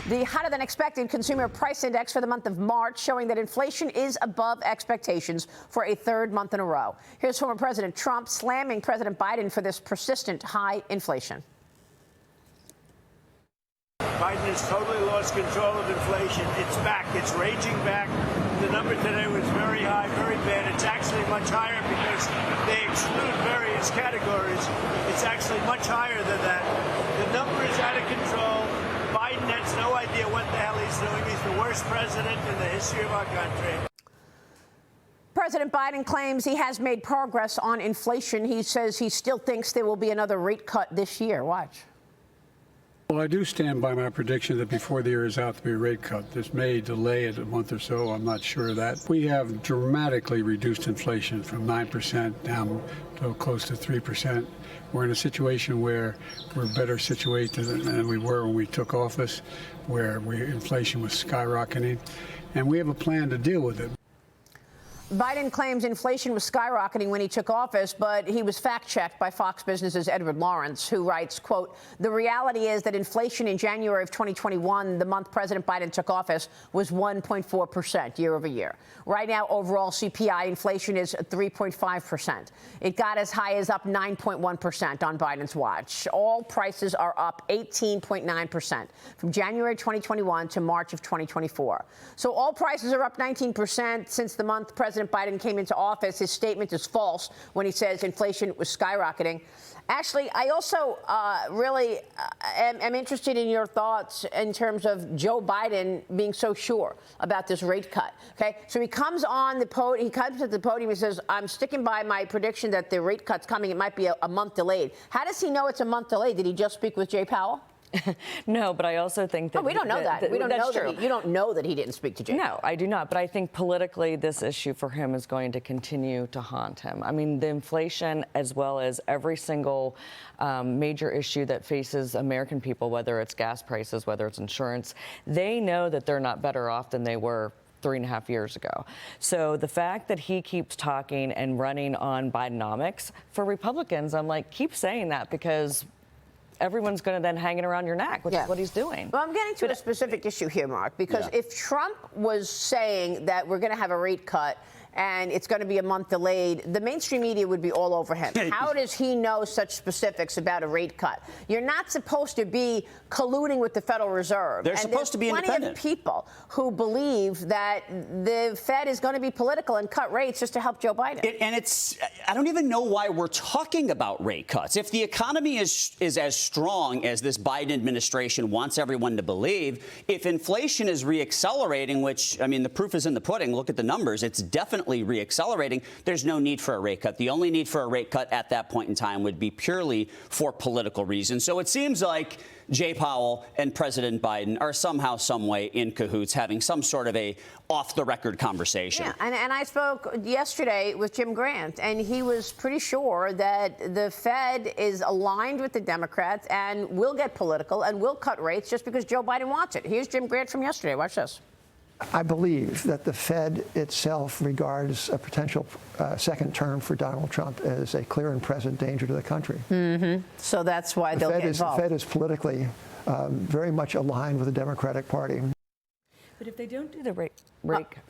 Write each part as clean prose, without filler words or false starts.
The hotter-than-expected consumer price index for the month of March showing that inflation is above expectations for a third month in a row. Here's former President Trump slamming President Biden for this persistent high inflation. Biden has totally lost control of inflation. It's back. It's raging back. The number today was very high, very bad. It's actually much higher because they exclude various categories. It's actually much higher than that. The number is out of control. Biden has no idea what the hell he's doing. He's the worst president in the history of our country. President Biden claims he has made progress on inflation. He says he still thinks there will be another rate cut this year. Watch. Well, I do stand by my prediction that before the year is out to be a rate cut. This may delay it a month or so. I'm not sure of that. We have dramatically reduced inflation from 9% down to close to 3%. We're in a situation where we're better situated than we were when we took office, where inflation was skyrocketing, and we have a plan to deal with it. Biden claims inflation was skyrocketing when he took office, but he was fact-checked by Fox Business's Edward Lawrence, who writes, quote, "The reality is that inflation in January of 2021, the month President Biden took office, was 1.4% year over year. Right now, overall CPI inflation is 3.5%. It got as high as up 9.1% on Biden's watch. All prices are up 18.9% from January 2021 to March of 2024. So all prices are up 19% since the month President Biden came into office. His statement is false when he says inflation was skyrocketing. Ashley, I also really am interested in your thoughts in terms of Joe Biden being so sure about this rate cut. Okay, so he comes on the podium. He comes to the podium. He says, "I'm sticking by my prediction that the rate cut's coming. It might be a month delayed." How does he know it's a month delayed? Did he just speak with Jay Powell? No, but I also think that... Oh, we don't know that. We don't know that. You don't know that he didn't speak to Jay. No, I do not. But I think politically this issue for him is going to continue to haunt him. I mean, the inflation, as well as every single major issue that faces American people, whether it's gas prices, whether it's insurance, they know that they're not better off than they were 3.5 years ago. So the fact that he keeps talking and running on Bidenomics, for Republicans, I'm like, keep saying that, because everyone's going to then hang it around your neck, which is what he's doing. Well, I'm getting to a specific issue here, Mark, because if Trump was saying that we're going to have a rate cut and it's going to be a month delayed, the mainstream media would be all over him. How does he know such specifics about a rate cut? You're not supposed to be colluding with the Federal Reserve. They're supposed to be independent. Plenty of people who believe that the Fed is going to be political and cut rates just to help Joe Biden. I don't even know why we're talking about rate cuts. If the economy is as strong as this Biden administration wants everyone to believe, if inflation is reaccelerating, which, I mean, the proof is in the pudding, look at the numbers, it's definitely reaccelerating, there's no need for a rate cut. The only need for a rate cut at that point in time would be purely for political reasons. So it seems like Jay Powell and President Biden are somehow, some way in cahoots, having some sort of a off-the-record conversation. Yeah, and I spoke yesterday with Jim Grant, and he was pretty sure that the Fed is aligned with the Democrats and will get political and will cut rates just because Joe Biden wants it. Here's Jim Grant from yesterday. Watch this. I believe that the Fed itself regards a potential second term for Donald Trump as a clear and present danger to the country. Mm-hmm. So that's why they'll get involved. The Fed is politically very much aligned with the Democratic Party. But if they don't do the rate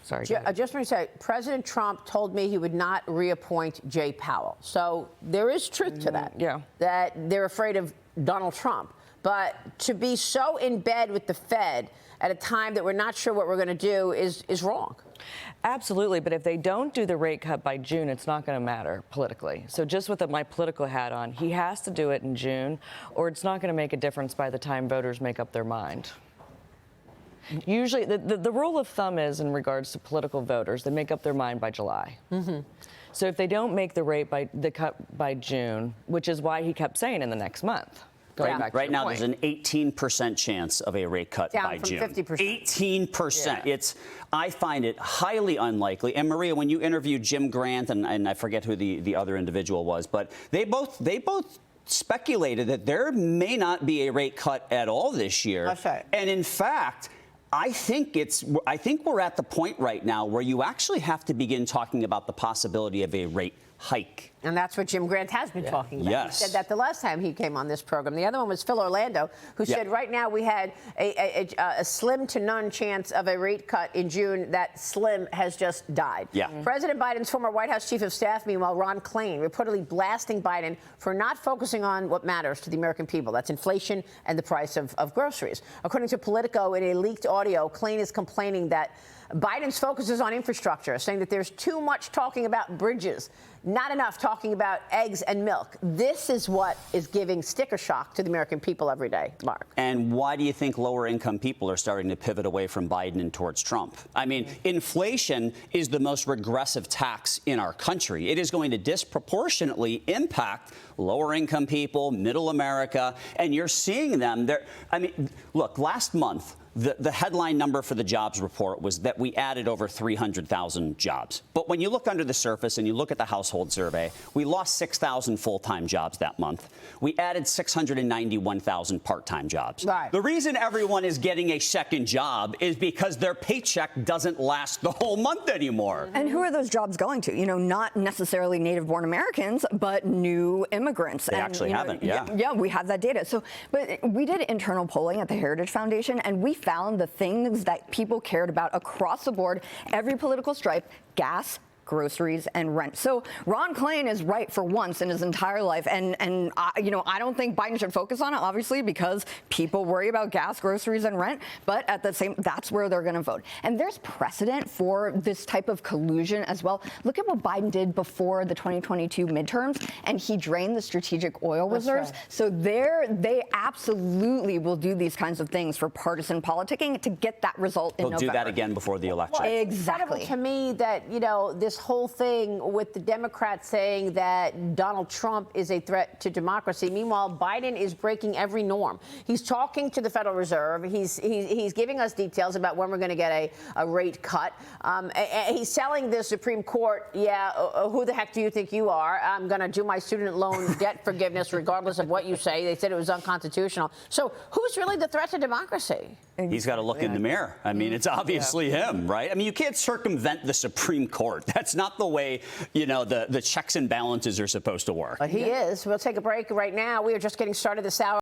sorry. I just want to say, President Trump told me he would not reappoint Jay Powell. So there is truth to that. Yeah. That they're afraid of Donald Trump. But to be so in bed with the Fed at a time that we're not sure what we're going to do is wrong. Absolutely. But if they don't do the rate cut by June, it's not going to matter politically. So just with my political hat on, he has to do it in June, or it's not going to make a difference by the time voters make up their mind. Usually, the rule of thumb is, in regards to political voters, they make up their mind by July. Mm-hmm. So if they don't make the cut by June, which is why he kept saying in the next month. Right now, there's an 18% chance of a rate cut by June. Down from 50%. 18%. Yeah. I find it highly unlikely. And Maria, when you interviewed Jim Grant, and I forget who the other individual was, but they both speculated that there may not be a rate cut at all this year. That's right. And in fact, I think we're at the point right now where you actually have to begin talking about the possibility of a rate hike. And that's what Jim Grant has been talking about. Yes. He said that the last time he came on this program. The other one was Phil Orlando, who said right now we had a slim to none chance of a rate cut in June. That slim has just died. Yeah. President Biden's former White House chief of staff, meanwhile, Ron Klain, reportedly blasting Biden for not focusing on what matters to the American people. That's inflation and the price of groceries. According to Politico, in a leaked audio, Klain is complaining that Biden's focus is on infrastructure, saying that there's too much talking about bridges, not enough talking about eggs and milk. This is what is giving sticker shock to the American people every day, Mark. And why do you think lower income people are starting to pivot away from Biden and towards Trump? I mean, inflation is the most regressive tax in our country. It is going to disproportionately impact lower income people, middle America, and you're seeing them there. I mean, look, last month, the headline number for the jobs report was that we added over 300,000 jobs. But when you look under the surface and you look at the household survey, we lost 6,000 full-time jobs that month. We added 691,000 part-time jobs. Right. The reason everyone is getting a second job is because their paycheck doesn't last the whole month anymore. And who are those jobs going to? You know, not necessarily native-born Americans, but new immigrants. They actually haven't, yeah. Yeah, we have that data. So, but we did internal polling at the Heritage Foundation, and we found the things that people cared about across the board, every political stripe: gas, groceries, and rent. So Ron Klain is right for once in his entire life, and I don't think Biden should focus on it, obviously, because people worry about gas, groceries, and rent. But at the same, that's where they're going to vote. And there's precedent for this type of collusion as well. Look at what Biden did before the 2022 midterms, and he drained the strategic oil reserves. Right. So they absolutely will do these kinds of things for partisan politicking to get that result in November. They'll do that again before the election. Well, it's Exactly. incredible to me that, this whole thing with the Democrats saying that Donald Trump is a threat to democracy. Meanwhile, Biden is breaking every norm. He's talking to the Federal Reserve. He's giving us details about when we're going to get a rate cut. He's telling the Supreme Court, who the heck do you think you are? I'm going to do my student loan debt forgiveness regardless of what you say. They said it was unconstitutional. So who's really the threat to democracy? He's got to look in the mirror. I mean, it's obviously him, right? I mean, you can't circumvent the Supreme Court. That's not the way, the checks and balances are supposed to work. But he is. We'll take a break right now. We are just getting started this hour.